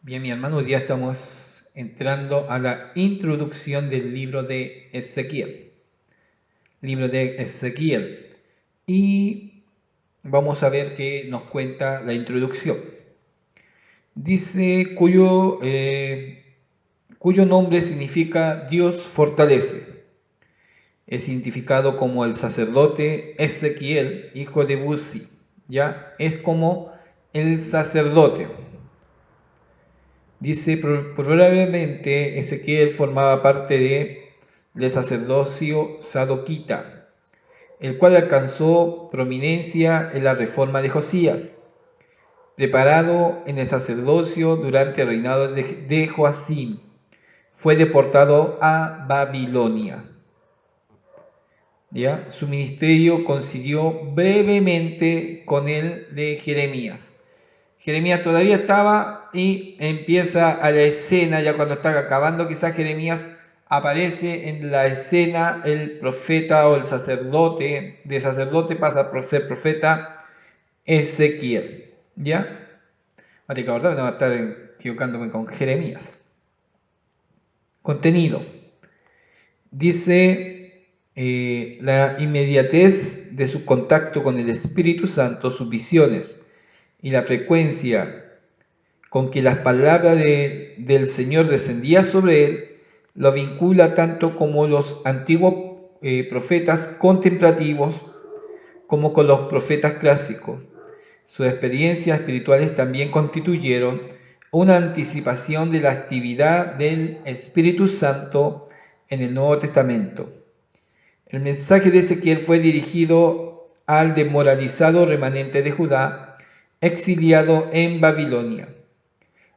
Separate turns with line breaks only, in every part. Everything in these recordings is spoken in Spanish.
Bien, mi hermano, hoy día estamos entrando a la introducción del libro de Ezequiel. Libro de Ezequiel. Y vamos a ver qué nos cuenta la introducción. Dice cuyo nombre significa Dios fortalece. Es identificado como el sacerdote Ezequiel, hijo de Buzi. Ya es como el sacerdote. Dice, probablemente Ezequiel formaba parte del sacerdocio sadoquita, el cual alcanzó prominencia en la reforma de Josías, preparado en el sacerdocio durante el reinado de Joacim. Fue deportado a Babilonia. ¿Ya? Su ministerio coincidió brevemente con el de Jeremías. Jeremías todavía estaba y empieza a la escena, ya cuando está acabando quizás Jeremías, aparece en la escena el profeta o el sacerdote, de sacerdote pasa por ser profeta Ezequiel, ¿ya? Hay que acordar, no va a estar equivocándome con Jeremías. Contenido. Dice la inmediatez de su contacto con el Espíritu Santo, sus visiones y la frecuencia con que las palabras del Señor descendían sobre él, lo vincula tanto como los antiguos profetas contemplativos como con los profetas clásicos. Sus experiencias espirituales también constituyeron una anticipación de la actividad del Espíritu Santo en el Nuevo Testamento. El mensaje de Ezequiel fue dirigido al demoralizado remanente de Judá, exiliado en Babilonia.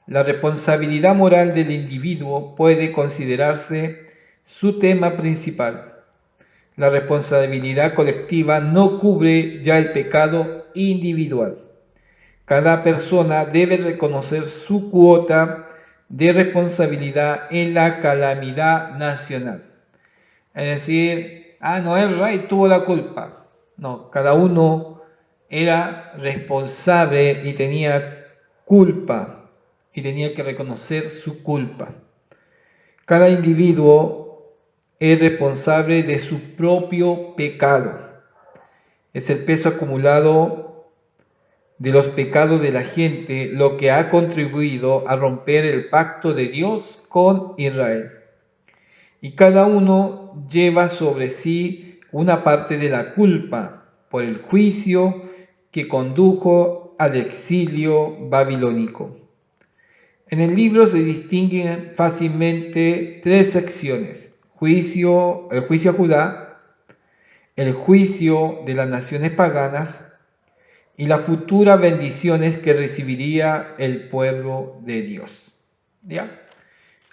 La responsabilidad moral del individuo puede considerarse su tema principal. La responsabilidad colectiva no cubre ya el pecado individual. Cada persona debe reconocer su cuota de responsabilidad en la calamidad nacional. Es decir, no, el rey tuvo la culpa. No, cada uno era responsable y tenía culpa y tenía que reconocer su culpa. Cada individuo es responsable de su propio pecado. Es el peso acumulado de los pecados de la gente lo que ha contribuido a romper el pacto de Dios con Israel. Y cada uno lleva sobre sí una parte de la culpa por el juicio que condujo al exilio babilónico. En el libro se distinguen fácilmente tres secciones: el juicio a Judá, el juicio de las naciones paganas y las futuras bendiciones que recibiría el pueblo de Dios. ¿Ya?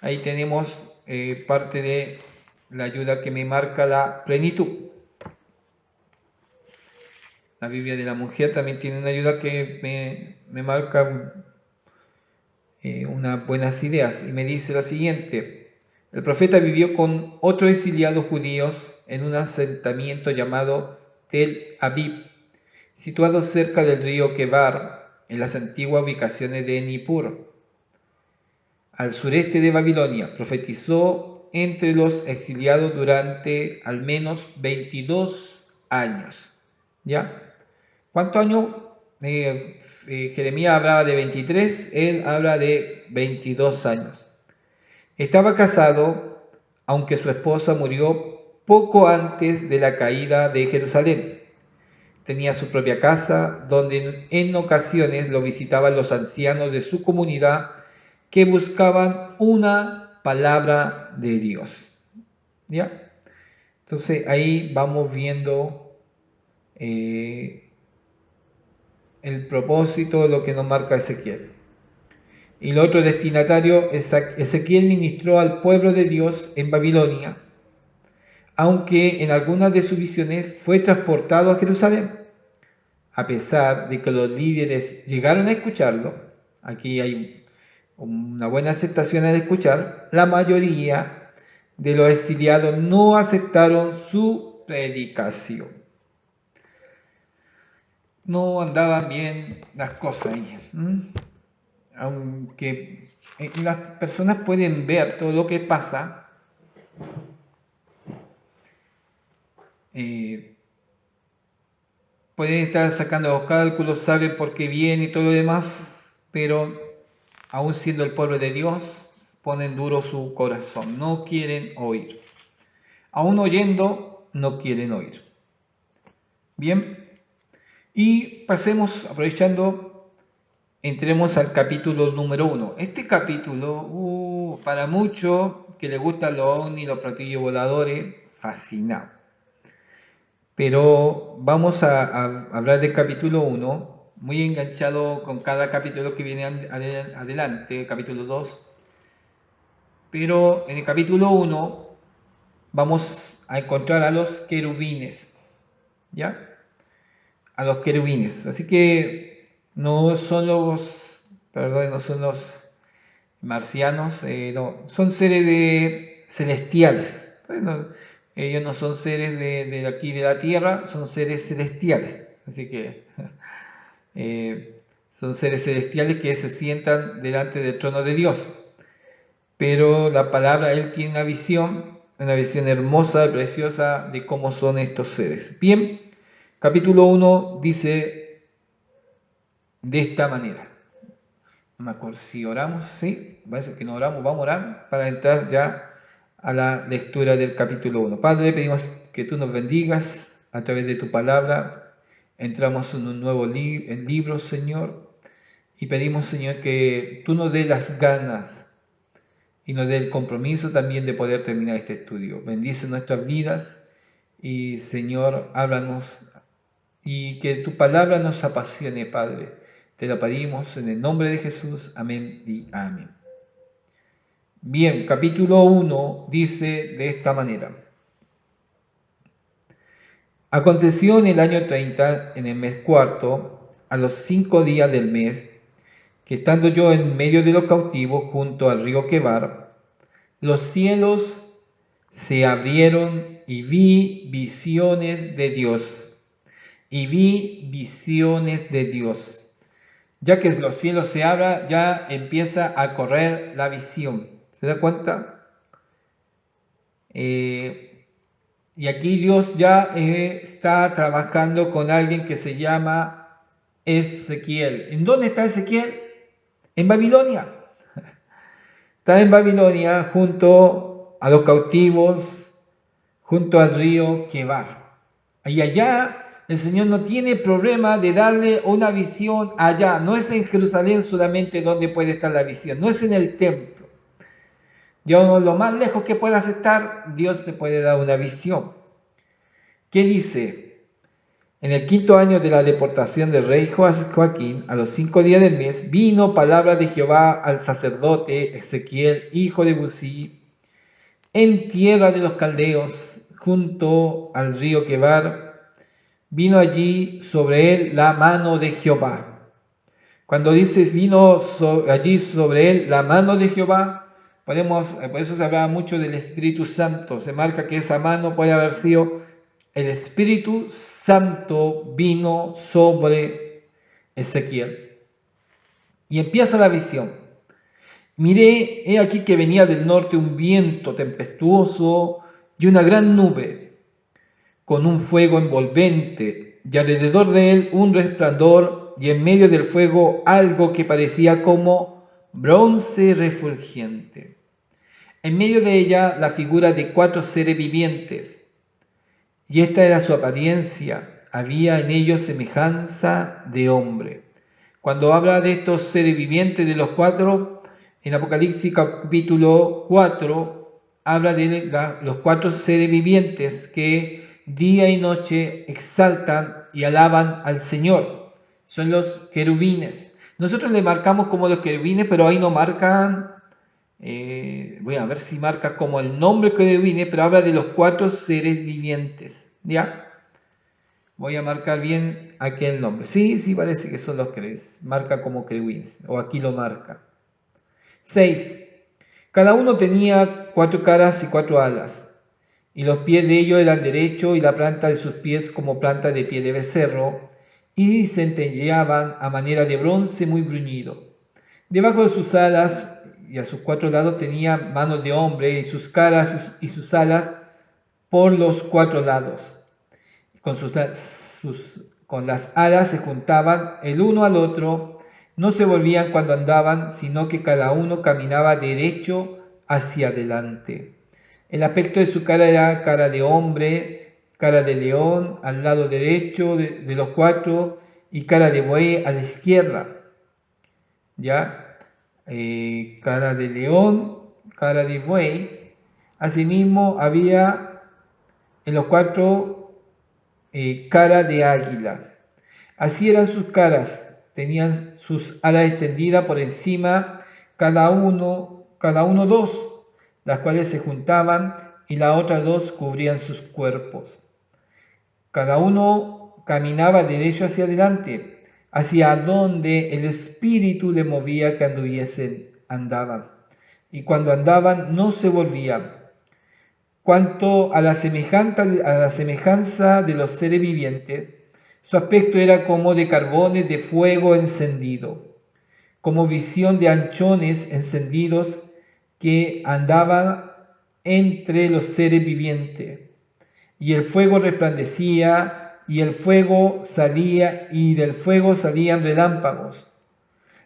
Ahí tenemos parte de la ayuda que me marca la plenitud. La Biblia de la mujer también tiene una ayuda que me marca unas buenas ideas y me dice la siguiente: el profeta vivió con otros exiliados judíos en un asentamiento llamado Tel Aviv, situado cerca del río Kebar, en las antiguas ubicaciones de Nippur, al sureste de Babilonia. Profetizó entre los exiliados durante al menos 22 años. ¿Ya? ¿Cuántos años? Jeremías hablaba de 23, él habla de 22 años. Estaba casado, aunque su esposa murió poco antes de la caída de Jerusalén. Tenía su propia casa, donde en ocasiones lo visitaban los ancianos de su comunidad que buscaban una palabra de Dios. ¿Ya? Entonces ahí vamos viendo el propósito de lo que nos marca Ezequiel. Y el otro destinatario, Ezequiel ministró al pueblo de Dios en Babilonia, aunque en algunas de sus visiones fue transportado a Jerusalén. A pesar de que los líderes llegaron a escucharlo, aquí hay una buena aceptación al escuchar, la mayoría de los exiliados no aceptaron su predicación. No andaban bien las cosas ahí. aunque las personas pueden ver todo lo que pasa, pueden estar sacando los cálculos, saben por qué viene y todo lo demás, pero aún siendo el pueblo de Dios, ponen duro su corazón, no quieren oír. Aún oyendo, no quieren oír. Bien, y pasemos, aprovechando, entremos al capítulo número 1. Este capítulo, para muchos que les gustan los ovnis, los platillos voladores, fascinado. Pero vamos a hablar del capítulo 1, muy enganchado con cada capítulo que viene adelante, el capítulo 2. Pero en el capítulo 1 vamos a encontrar a los querubines, ¿ya? A los querubines. Así que no son no son los marcianos, no, son seres celestiales. Bueno, ellos no son seres de aquí de la tierra, son seres celestiales. Así que son seres celestiales que se sientan delante del trono de Dios. Pero la palabra, Él tiene una visión hermosa, preciosa de cómo son estos seres. Bien, capítulo 1 dice de esta manera. No me acuerdo si oramos, sí, parece que no oramos, vamos a orar para entrar ya a la lectura del capítulo 1. Padre, pedimos que tú nos bendigas a través de tu palabra. Entramos en un nuevo libro, Señor, y pedimos, Señor, que tú nos des las ganas y nos dé el compromiso también de poder terminar este estudio. Bendice nuestras vidas y, Señor, háblanos y que tu palabra nos apasione, Padre. Te lo pedimos en el nombre de Jesús. Amén y amén. Bien, capítulo 1 dice de esta manera. Aconteció en el año 30, en el mes cuarto, a los 5 días del mes, que estando yo en medio de los cautivos junto al río Quebar, los cielos se abrieron y vi visiones de Dios. Y vi visiones de Dios. Ya que los cielos se abran, ya empieza a correr la visión. ¿Se da cuenta? Y aquí Dios ya está trabajando con alguien que se llama Ezequiel. ¿En dónde está Ezequiel? En Babilonia. Está en Babilonia junto a los cautivos, junto al río Quebar. Y allá el Señor no tiene problema de darle una visión allá. No es en Jerusalén solamente donde puede estar la visión, no es en el templo. Yo, lo más lejos que puedas estar, Dios te puede dar una visión. ¿Qué dice? En el 5.º año de la deportación del rey Joaquín, a los 5 días del mes, vino palabra de Jehová al sacerdote Ezequiel, hijo de Busí, en tierra de los caldeos, junto al río Quebar. Vino allí sobre él la mano de Jehová. Cuando dices vino allí sobre él la mano de Jehová, por eso se hablaba mucho del Espíritu Santo. Se marca que esa mano puede haber sido el Espíritu Santo vino sobre Ezequiel. Y empieza la visión. Miré, he aquí que venía del norte un viento tempestuoso y una gran nube, con un fuego envolvente, y alrededor de él un resplandor, y en medio del fuego algo que parecía como bronce refulgente. En medio de ella la figura de 4 seres vivientes, y esta era su apariencia, había en ellos semejanza de hombre. Cuando habla de estos seres vivientes, de los 4, en Apocalipsis capítulo 4, habla de los 4 seres vivientes que día y noche exaltan y alaban al Señor. Son los querubines. Nosotros le marcamos como los querubines, pero ahí no marcan, voy a ver si marca como el nombre querubines, pero habla de los 4 seres vivientes. ¿Ya? Voy a marcar bien aquí el nombre. Sí, parece que son los que marca como querubines, o aquí lo marca. 6. Cada uno tenía 4 caras y 4 alas, y los pies de ellos eran derechos, y la planta de sus pies como planta de pie de becerro, y centelleaban a manera de bronce muy bruñido. Debajo de sus alas y a sus 4 lados tenía manos de hombre y sus caras y sus alas por los 4 lados. Con las alas se juntaban el uno al otro, no se volvían cuando andaban, sino que cada uno caminaba derecho hacia adelante. El aspecto de su cara era cara de hombre, cara de león al lado derecho de los 4 y cara de buey a la izquierda. ¿Ya? Cara de león, cara de buey. Asimismo había en los 4 cara de águila. Así eran sus caras, tenían sus alas extendidas por encima, cada uno 2, las cuales se juntaban y las otras 2 cubrían sus cuerpos. Cada uno caminaba derecho hacia adelante, hacia donde el espíritu le movía que anduviesen, andaban. Y cuando andaban no se volvían. Cuanto a la semejanza de los seres vivientes, su aspecto era como de carbones de fuego encendido, como visión de anchones encendidos que andaban entre los seres vivientes. Y el fuego resplandecía, y el fuego salía, y del fuego salían relámpagos.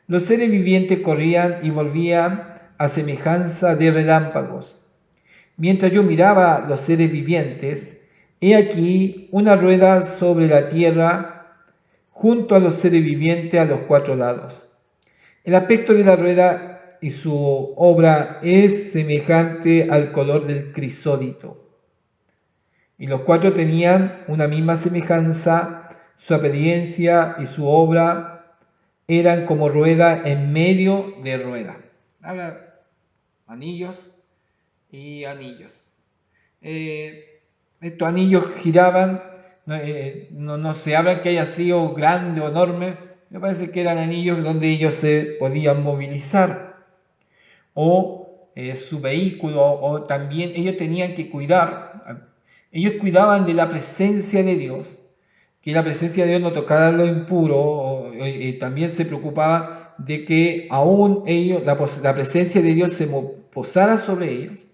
Los seres vivientes corrían y volvían a semejanza de relámpagos. Mientras yo miraba los seres vivientes, he aquí una rueda sobre la tierra junto a los seres vivientes a los 4 lados. El aspecto de la rueda y su obra es semejante al color del crisólito. Y los 4 tenían una misma semejanza, su apariencia y su obra eran como rueda en medio de rueda. Habla anillos y anillos. Estos anillos giraban, no se habla que haya sido grande o enorme, me parece que eran anillos donde ellos se podían movilizar, o su vehículo, o también ellos tenían que cuidar, ellos cuidaban de la presencia de Dios, que la presencia de Dios no tocara lo impuro, también se preocupaban de que aún ellos, la presencia de Dios se posara sobre ellos.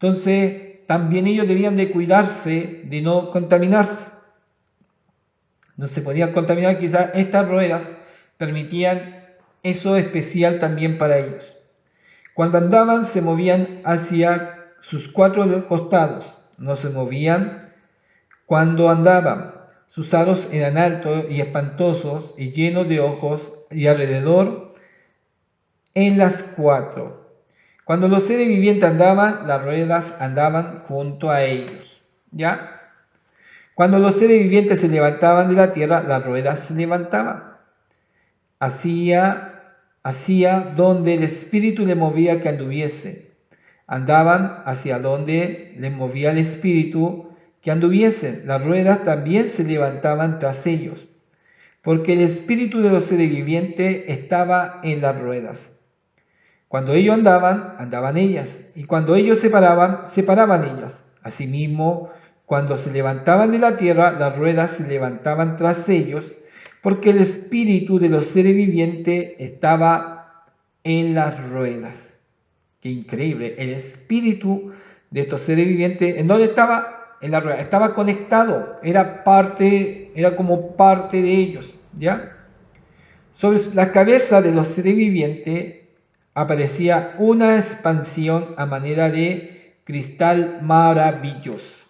Entonces, también ellos debían de cuidarse de no contaminarse. No se podían contaminar, quizás estas ruedas permitían eso especial también para ellos. Cuando andaban se movían hacia sus 4 costados, no se movían cuando andaban. Sus aros eran altos y espantosos y llenos de ojos y alrededor en las 4. Cuando los seres vivientes andaban, las ruedas andaban junto a ellos. ¿Ya? Cuando los seres vivientes se levantaban de la tierra, las ruedas se levantaban. Hacía donde el espíritu le movía que anduviese. Andaban hacia donde les movía el espíritu que anduviesen. Las ruedas también se levantaban tras ellos, porque el espíritu de los seres vivientes estaba en las ruedas. Cuando ellos andaban, andaban ellas, y cuando ellos se paraban, se paraban ellas. Asimismo, cuando se levantaban de la tierra, las ruedas se levantaban tras ellos, porque el espíritu de los seres vivientes estaba en las ruedas. Qué increíble, el espíritu de estos seres vivientes, ¿en dónde estaba? En la rueda, estaba conectado, era como parte de ellos, ¿ya? Sobre las cabezas de los seres vivientes aparecía una expansión a manera de cristal maravilloso.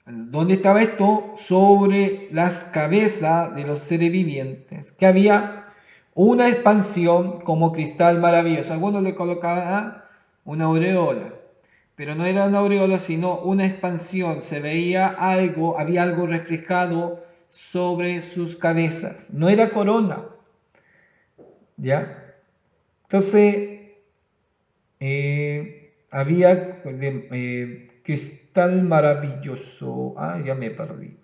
¿Dónde estaba esto? Sobre las cabezas de los seres vivientes, que había una expansión como cristal maravilloso. Algunos le colocaban una aureola, pero no era una aureola, sino una expansión. Se veía algo, había algo reflejado sobre sus cabezas. No era corona, ¿ya? Entonces, había cristal maravilloso. Ya me perdí.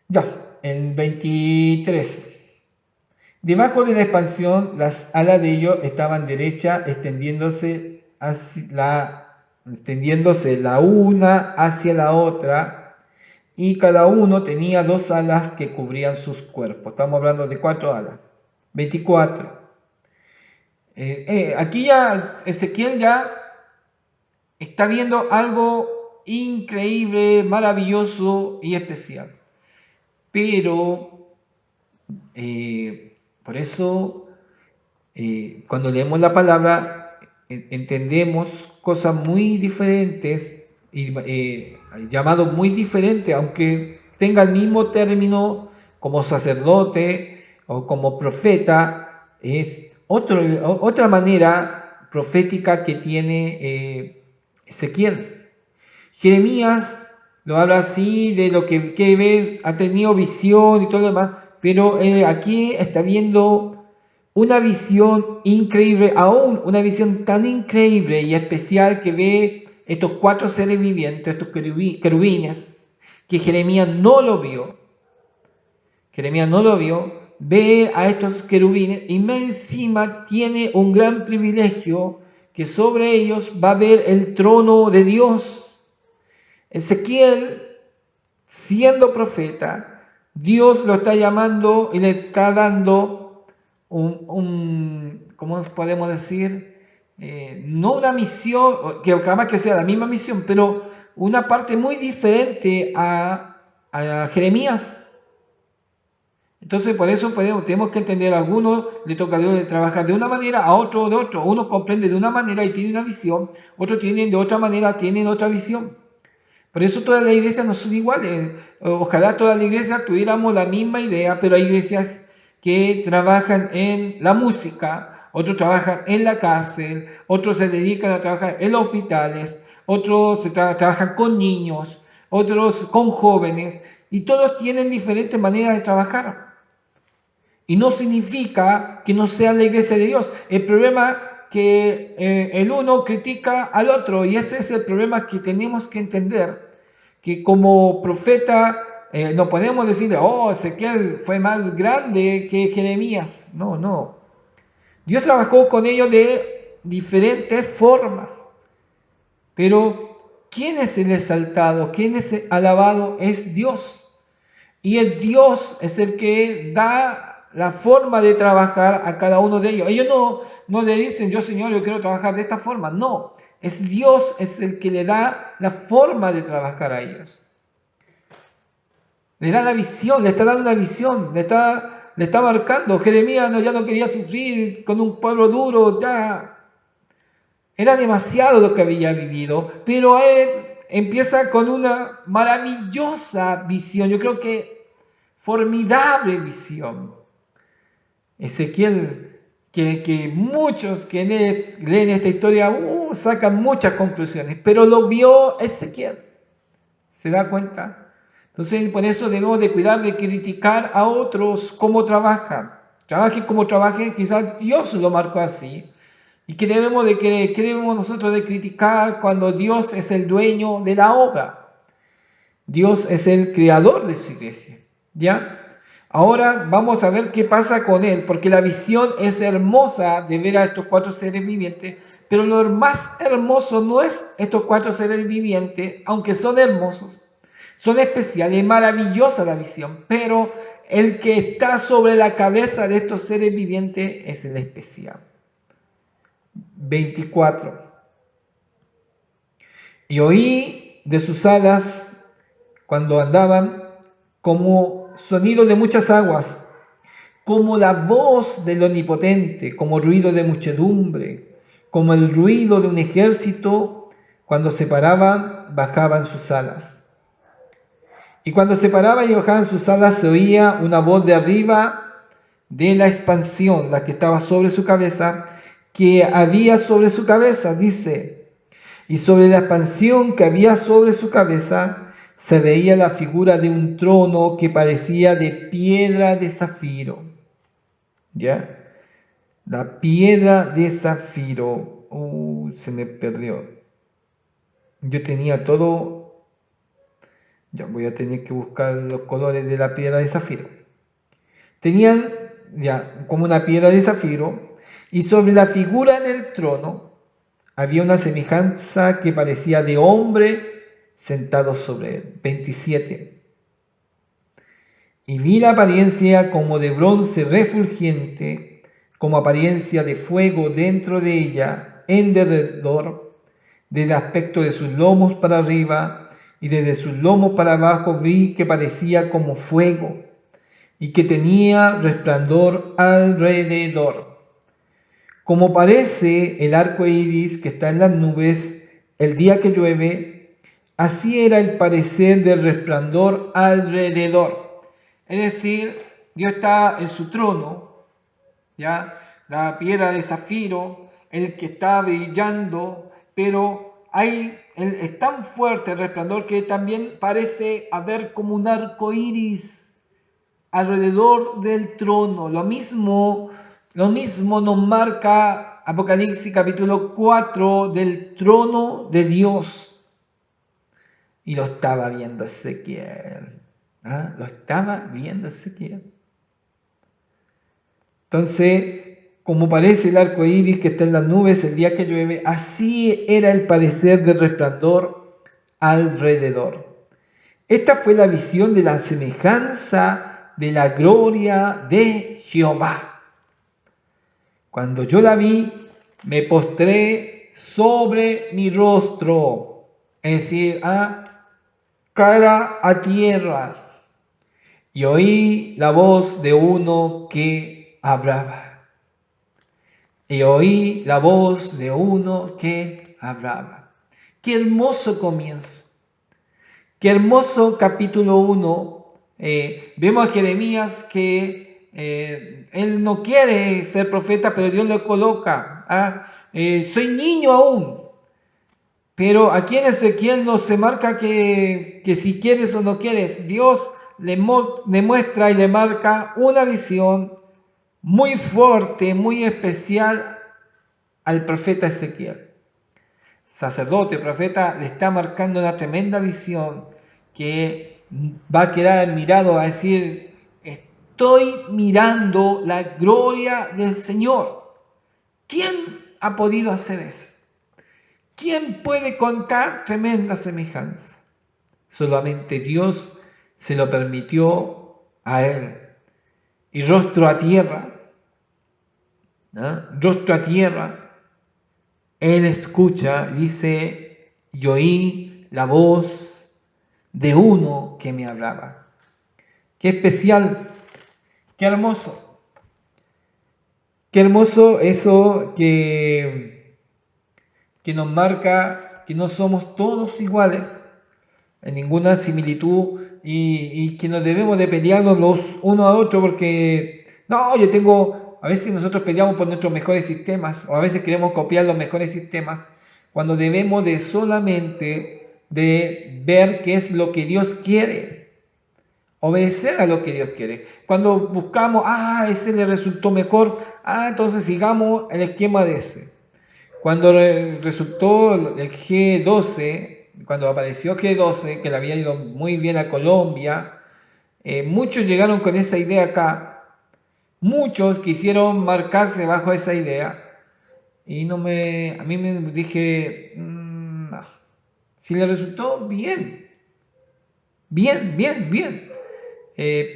Ya, el 23. Debajo de la expansión, las alas de ellos estaban derechas, extendiéndose la una hacia la otra, y cada uno tenía 2 alas que cubrían sus cuerpos. Estamos hablando de 4 alas. 24. Aquí ya Ezequiel ya está viendo algo increíble, maravilloso y especial. Pero por eso cuando leemos la palabra entendemos cosas muy diferentes y llamados muy diferentes, aunque tenga el mismo término como sacerdote o como profeta, es otra manera profética que tiene Ezequiel. Jeremías lo habla así de lo que ves, ha tenido visión y todo lo demás, pero aquí está viendo una visión increíble, aún una visión tan increíble y especial que ve estos 4 seres vivientes, estos querubines, que Jeremías no lo vio. Jeremías no lo vio, ve a estos querubines y más encima tiene un gran privilegio que sobre ellos va a ver el trono de Dios. Ezequiel, siendo profeta, Dios lo está llamando y le está dando ¿cómo podemos decir? No una misión, que jamás que sea la misma misión, pero una parte muy diferente a Jeremías. Entonces, por eso tenemos que entender, a algunos le toca trabajar de una manera, a otro de otro. Uno comprende de una manera y tiene una visión, otros tienen de otra manera, tienen otra visión. Por eso todas las iglesias no son iguales. Ojalá todas las iglesias tuviéramos la misma idea, pero hay iglesias que trabajan en la música, otros trabajan en la cárcel, otros se dedican a trabajar en los hospitales, otros trabajan con niños, otros con jóvenes, y todos tienen diferentes maneras de trabajar. Y no significa que no sea la iglesia de Dios. El problema que el uno critica al otro, y ese es el problema que tenemos que entender, que como profeta no podemos decir, oh, Ezequiel fue más grande que Jeremías. No, no. Dios trabajó con ellos de diferentes formas, pero ¿quién es el exaltado? ¿Quién es el alabado? Es Dios. Y el Dios es el que da la forma de trabajar a cada uno de ellos. Ellos no le dicen, yo Señor, yo quiero trabajar de esta forma. No, es Dios es el que le da la forma de trabajar a ellos. Le da la visión, le está dando una visión, le está marcando. Jeremías ya no quería sufrir con un pueblo duro, ya era demasiado lo que había vivido, pero él empieza con una maravillosa visión. Yo creo que formidable visión. Ezequiel, que muchos que leen esta historia sacan muchas conclusiones, pero lo vio Ezequiel. ¿Se da cuenta? Entonces, por eso debemos de cuidar de criticar a otros cómo trabajan. Trabajen como trabajen, quizás Dios lo marcó así. ¿Y qué debemos nosotros de criticar cuando Dios es el dueño de la obra? Dios es el creador de su iglesia. ¿Ya? Ahora vamos a ver qué pasa con él, porque la visión es hermosa de ver a estos 4 seres vivientes, pero lo más hermoso no es estos 4 seres vivientes, aunque son hermosos, son especiales, es maravillosa la visión, pero el que está sobre la cabeza de estos seres vivientes es el especial. 24. Y oí de sus alas cuando andaban como sonido de muchas aguas, como la voz del Omnipotente, como ruido de muchedumbre, como el ruido de un ejército. Cuando se paraban, bajaban sus alas. Y cuando se paraban y bajaban sus alas, se oía una voz de arriba de la expansión, la que estaba sobre su cabeza, que había sobre su cabeza, dice, y sobre la expansión que había sobre su cabeza se veía la figura de un trono que parecía de piedra de zafiro. ¿Ya? La piedra de zafiro. Se me perdió. Yo tenía todo. Ya voy a tener que buscar los colores de la piedra de zafiro. Tenían ya como una piedra de zafiro, y sobre la figura del trono había una semejanza que parecía de hombre sentado sobre él. 27. Y vi la apariencia como de bronce refulgente, como apariencia de fuego dentro de ella, en derredor, desde aspecto de sus lomos para arriba y desde sus lomos para abajo vi que parecía como fuego y que tenía resplandor alrededor. Como parece el arco iris que está en las nubes el día que llueve, así era el parecer del resplandor alrededor. Es decir, Dios está en su trono, ¿ya? La piedra de zafiro, el que está brillando, pero es tan fuerte el resplandor que también parece haber como un arco iris alrededor del trono. Lo mismo nos marca Apocalipsis capítulo 4 del trono de Dios. Y lo estaba viendo Ezequiel. ¿Ah? Lo estaba viendo Ezequiel. Entonces, como parece el arco iris que está en las nubes el día que llueve, así era el parecer del resplandor alrededor. Esta fue la visión de la semejanza de la gloria de Jehová. Cuando yo la vi, me postré sobre mi rostro, es decir, cara a tierra, y oí la voz de uno que hablaba. Y oí la voz de uno que hablaba. Qué hermoso comienzo. Qué hermoso capítulo 1. Vemos a Jeremías que él no quiere ser profeta, pero Dios le coloca. Soy niño aún. Pero aquí en Ezequiel no se marca que si quieres o no quieres. Dios le muestra y le marca una visión muy fuerte, muy especial al profeta Ezequiel. Sacerdote, profeta, le está marcando una tremenda visión que va a quedar admirado, va a decir, estoy mirando la gloria del Señor. ¿Quién ha podido hacer eso? ¿Quién puede contar tremenda semejanza? Solamente Dios se lo permitió a él. Y rostro a tierra, rostro a tierra, él escucha, dice, y oí la voz de uno que me hablaba. Qué especial, qué hermoso. Qué hermoso eso que nos marca que no somos todos iguales, en ninguna similitud, y que nos debemos de pelearnos los unos a otros porque, no, a veces nosotros peleamos por nuestros mejores sistemas, o a veces queremos copiar los mejores sistemas, cuando debemos de solamente de ver qué es lo que Dios quiere, obedecer a lo que Dios quiere. Cuando buscamos, ese le resultó mejor, entonces sigamos el esquema de ese. Cuando resultó el G12, cuando apareció G12, que le había ido muy bien a Colombia, muchos llegaron con esa idea acá, muchos quisieron marcarse bajo esa idea, y a mí me dije, no, si le resultó bien, bien,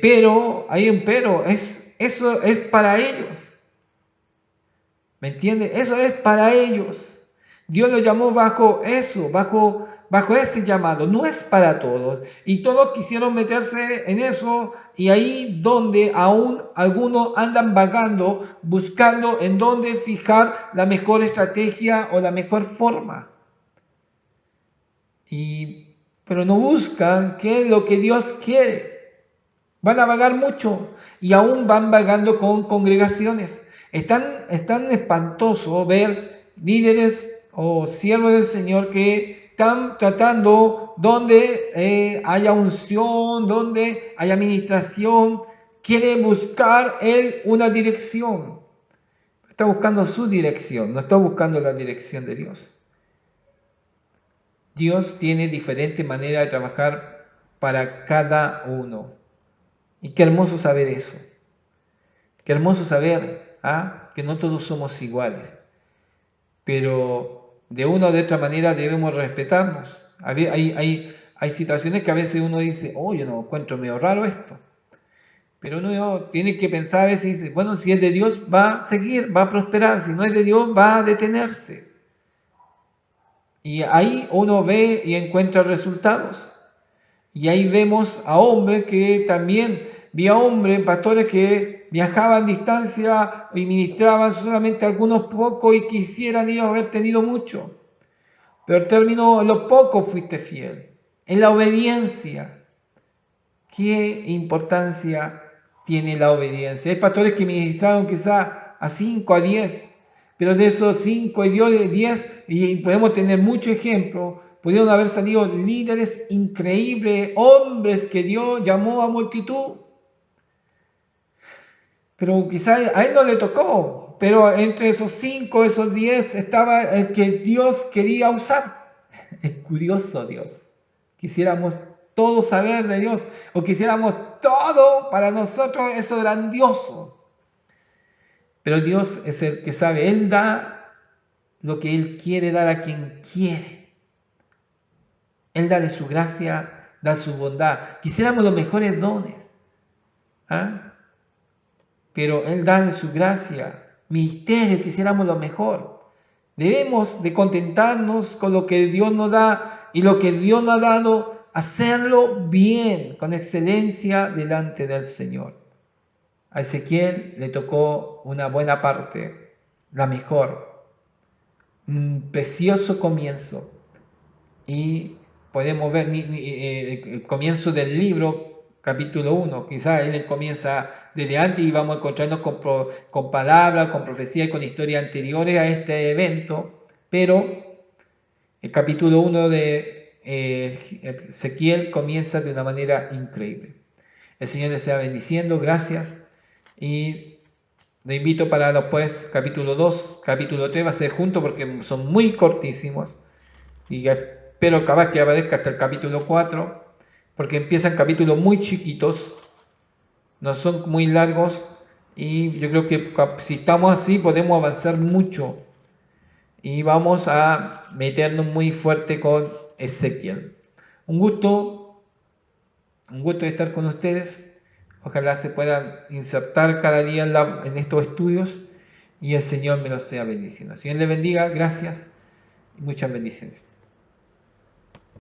pero, hay un pero, eso es para ellos. ¿Me entiendes? Eso es para ellos. Dios lo llamó bajo eso, bajo ese llamado. No es para todos. Y todos quisieron meterse en eso y ahí donde aún algunos andan vagando, buscando en dónde fijar la mejor estrategia o la mejor forma. Pero no buscan qué es lo que Dios quiere. Van a vagar mucho y aún van vagando con congregaciones. Es tan espantoso ver líderes o siervos del Señor que están tratando donde haya unción, donde haya administración, quiere buscar él una dirección. Está buscando su dirección, no está buscando la dirección de Dios. Dios tiene diferente manera de trabajar para cada uno. Y qué hermoso saber eso. Qué hermoso saber que no todos somos iguales. Pero de una u otra manera debemos respetarnos. Hay situaciones que a veces uno dice, yo no encuentro medio raro esto. Pero uno tiene que pensar a veces y dice, bueno, si es de Dios va a seguir, va a prosperar, si no es de Dios va a detenerse. Y ahí uno ve y encuentra resultados. Y ahí vemos a hombres que también, vi a hombres, pastores que viajaban distancia y ministraban solamente algunos pocos y quisieran ellos haber tenido mucho. Pero el término, en lo poco fuiste fiel, en la obediencia. ¿Qué importancia tiene la obediencia? Hay pastores que ministraron quizá a 5, a 10, pero de esos 5 y 10, y podemos tener muchos ejemplos, pudieron haber salido líderes increíbles, hombres que Dios llamó a multitud, pero quizá a él no le tocó, pero entre esos 5, esos 10 estaba el que Dios quería usar. Es curioso Dios. Quisiéramos todo saber de Dios o quisiéramos todo para nosotros eso grandioso. Pero Dios es el que sabe. Él da lo que Él quiere dar a quien quiere. Él da de su gracia, da su bondad. Quisiéramos los mejores dones. ¿Ah? Pero Él da de su gracia. Misterio, quisiéramos lo mejor. Debemos de contentarnos con lo que Dios nos da y lo que Dios nos ha dado, hacerlo bien, con excelencia delante del Señor. A Ezequiel le tocó una buena parte, la mejor, un precioso comienzo. Y podemos ver el comienzo del libro, capítulo 1. Quizás él comienza desde antes y vamos a encontrarnos con palabras, con profecías y con historias anteriores a este evento, pero el capítulo 1 de Ezequiel comienza de una manera increíble. El Señor les sea bendiciendo, gracias, y lo invito para después, capítulo 2, capítulo 3, va a ser junto porque son muy cortísimos, y espero capaz que aparezca hasta el capítulo 4, porque empiezan capítulos muy chiquitos, no son muy largos, y yo creo que si estamos así podemos avanzar mucho y vamos a meternos muy fuerte con Ezequiel. Un gusto de estar con ustedes. Ojalá se puedan insertar cada día en estos estudios y el Señor me los sea bendiciendo. El Señor les bendiga, gracias y muchas bendiciones.